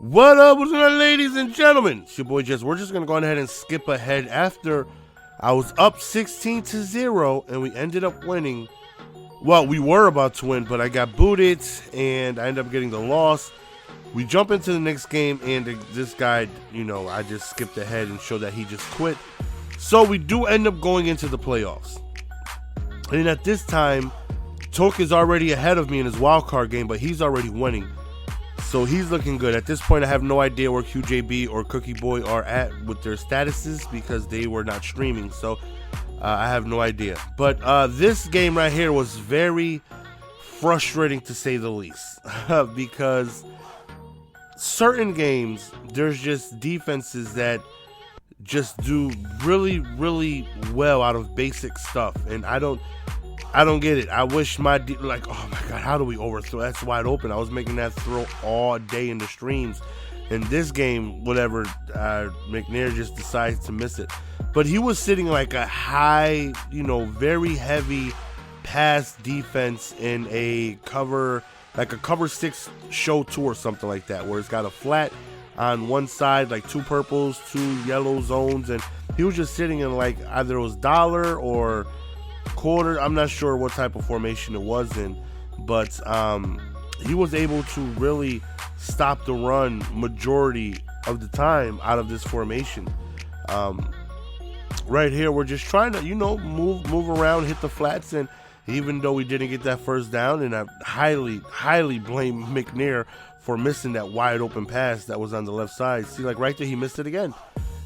What up, what's up, ladies and gentlemen? It's your boy Jess. We're just gonna go ahead and skip ahead after I was up 16-0 and we ended up winning. Well, we were about to win, but I got booted and I ended up getting the loss. We jump into the next game and this guy, I just skipped ahead and showed that he just quit. So we do end up going into the playoffs. And at this time, Toke is already ahead of me in his wild card game, but he's already winning. So he's looking good. At this point, I have no idea where QJB or Cookie Boy are at with their statuses because they were not streaming. So I have no idea. But this game right here was very frustrating to say the least because certain games, there's just defenses that just do really, really well out of basic stuff. And I don't get it. I wish oh my God, how do we overthrow? That's wide open. I was making that throw all day in the streams. In this game, whatever, McNair just decides to miss it. But he was sitting like a high, very heavy pass defense in a cover, like a cover 6 show 2 or something like that, where it's got a flat on one side, like 2 purples, 2 yellow zones, and he was just sitting in like either it was dollar or quarter. I'm not sure what type of formation it was in, but he was able to really stop the run majority of the time out of this formation. Right here, we're just trying to, move around, hit the flats, and even though we didn't get that first down, and I highly blame McNair for missing that wide open pass that was on the left side. See, like right there, he missed it again.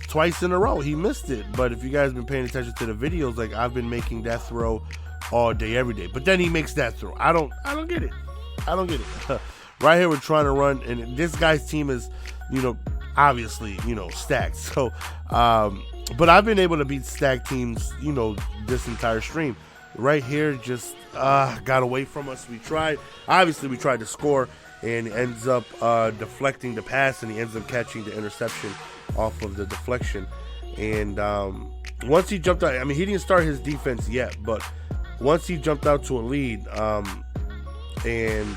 Twice in a row, he missed it. But if you guys been paying attention to the videos, like I've been making that throw all day, every day. But then he makes that throw. I don't get it. I don't get it. Right here, we're trying to run, and this guy's team is, obviously, stacked. So, but I've been able to beat stacked teams, this entire stream. Right here, just got away from us. We tried to score, and ends up deflecting the pass, and he ends up catching the interception off of the deflection. And once he jumped out, he didn't start his defense yet, but once he jumped out to a lead, and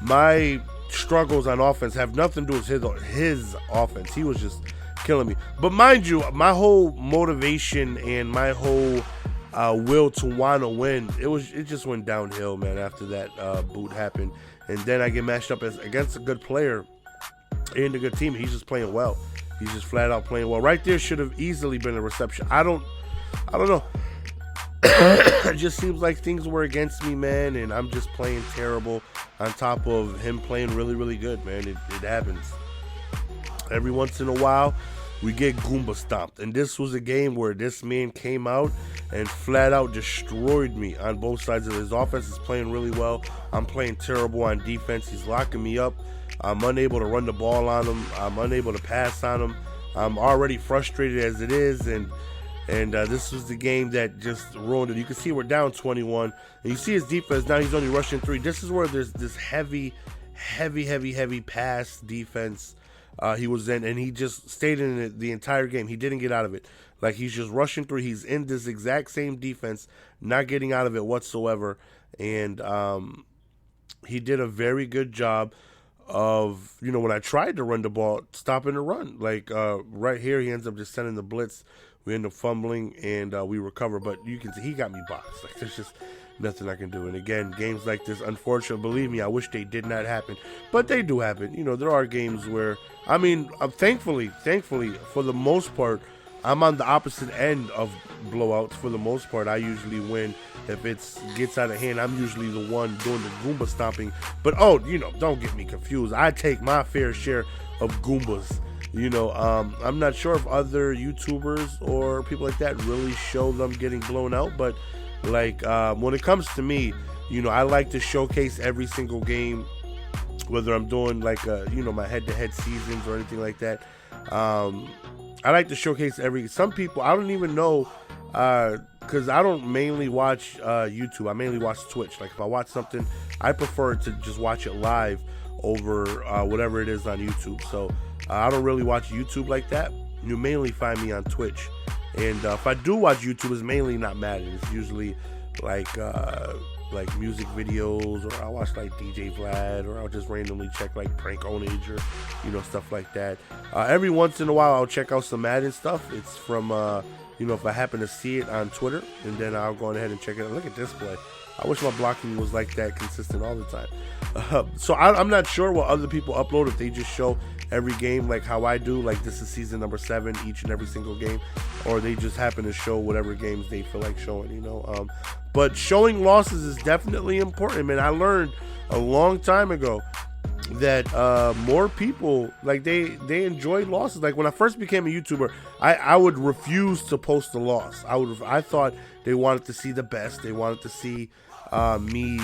my struggles on offense have nothing to do with his offense. He was just killing me. But mind you, my whole motivation and my whole will to want to win, it just went downhill, man, after that boot happened. And then I get matched up against a good player and a good team. He's just playing well. He's just flat out playing well. Right there should have easily been a reception. I don't know. It just seems like things were against me, man, and I'm just playing terrible on top of him playing really, really good, man. It happens. Every once in a while, we get Goomba Stomped. And this was a game where this man came out and flat out destroyed me on both sides of his offense. Is playing really well. I'm playing terrible on defense. He's locking me up. I'm unable to run the ball on him. I'm unable to pass on him. I'm already frustrated as it is, and this was the game that just ruined it. You can see we're down 21, and you see his defense now. He's only rushing 3. This is where there's this heavy pass defense he was in, and he just stayed in it the entire game. He didn't get out of it. Like, he's just rushing through. He's in this exact same defense, not getting out of it whatsoever, and he did a very good job of, when I tried to run the ball, stopping the run. Like right here, he ends up just sending the blitz. We end up fumbling, and we recover. But you can see he got me boxed. Like, there's just nothing I can do. And again, games like this, unfortunately, believe me, I wish they did not happen, but they do happen. There are games where, thankfully, for the most part, I'm on the opposite end of blowouts. For the most part, I usually win. If it gets out of hand, I'm usually the one doing the Goomba stomping. But don't get me confused. I take my fair share of Goombas. I'm not sure if other YouTubers or people like that really show them getting blown out. But when it comes to me, I like to showcase every single game, whether I'm doing my head-to-head seasons or anything like that. I like to showcase some people, I don't even know, because I don't mainly watch YouTube. I mainly watch Twitch. Like, if I watch something, I prefer to just watch it live over whatever it is on YouTube. So I don't really watch YouTube like that. You mainly find me on Twitch. And if I do watch YouTube, it's mainly not Madden. It's usually like like music videos, or I'll watch like DJ Vlad, or I'll just randomly check like Prank Onage, or stuff like that. Every once in a while I'll check out some Madden stuff. It's from if I happen to see it on Twitter, and then I'll go ahead and check it out. Look at this play. I wish my blocking was like that, consistent all the time. So I'm not sure what other people upload, if they just show every game like how I do, like this is season number 7 each and every single game, or they just happen to show whatever games they feel like showing, but showing losses is definitely important, man. I learned a long time ago that more people, like, they enjoy losses. Like when I first became a YouTuber, I would refuse to post a loss. I thought they wanted to see the best. They wanted to see me,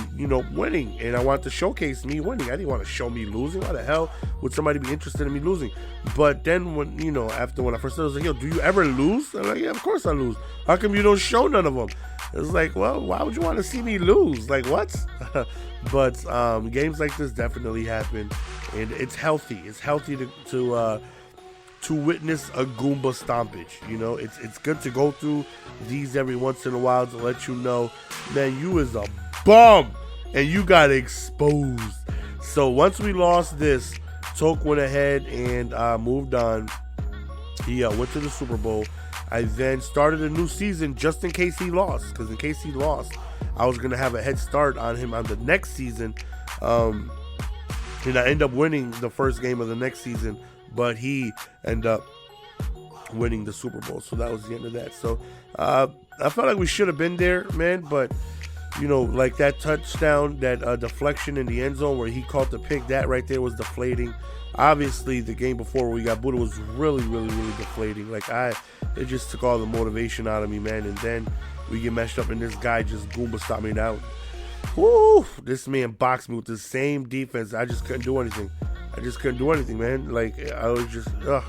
winning, and I wanted to showcase me winning. I didn't want to show me losing. Why the hell would somebody be interested in me losing? But then when when I first started, I was like, yo, do you ever lose? I'm like, yeah, of course I lose. How come you don't show none of them? It's like, well, why would you want to see me lose? Like, what? But games like this definitely happen, and it's healthy. It's healthy to witness a Goomba Stompage. It's good to go through these every once in a while to let you know, man, you is a bum and you got exposed. So once we lost this, Toke went ahead and moved on. He went to the Super Bowl. I then started a new season just in case he lost, because in case he lost, I was going to have a head start on him on the next season. And I ended up winning the first game of the next season, but he ended up winning the Super Bowl. So that was the end of that. So I felt like we should have been there, man. But, like that touchdown, that deflection in the end zone where he caught the pick, that right there was deflating. Obviously, the game before we got booted was really, really, really deflating. Like, it just took all the motivation out of me, man. And then we get meshed up, and this guy just Goomba stopped me out. Woo! This man boxed me with the same defense. I just couldn't do anything. Man. Like, I was just, ugh.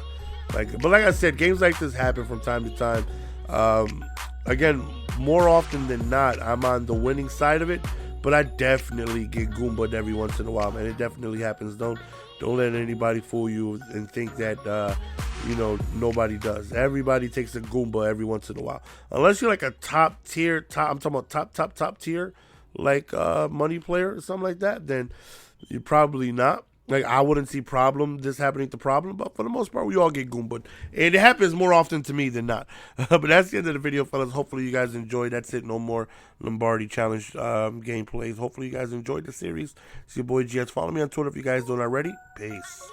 But like I said, games like this happen from time to time. Again, more often than not, I'm on the winning side of it, but I definitely get Goomba'd every once in a while, man. It definitely happens. Don't let anybody fool you and think that, nobody does. Everybody takes a Goomba every once in a while. Unless you're like a I'm talking about top tier, like money player or something like that, then you're probably not. Like, I wouldn't see this happening to Problem, but for the most part, we all get Goomba'd. And it happens more often to me than not. But that's the end of the video, fellas. Hopefully you guys enjoyed. That's it. No more Lombardi Challenge gameplays. Hopefully you guys enjoyed the series. It's your boy GS. Follow me on Twitter if you guys don't already. Peace.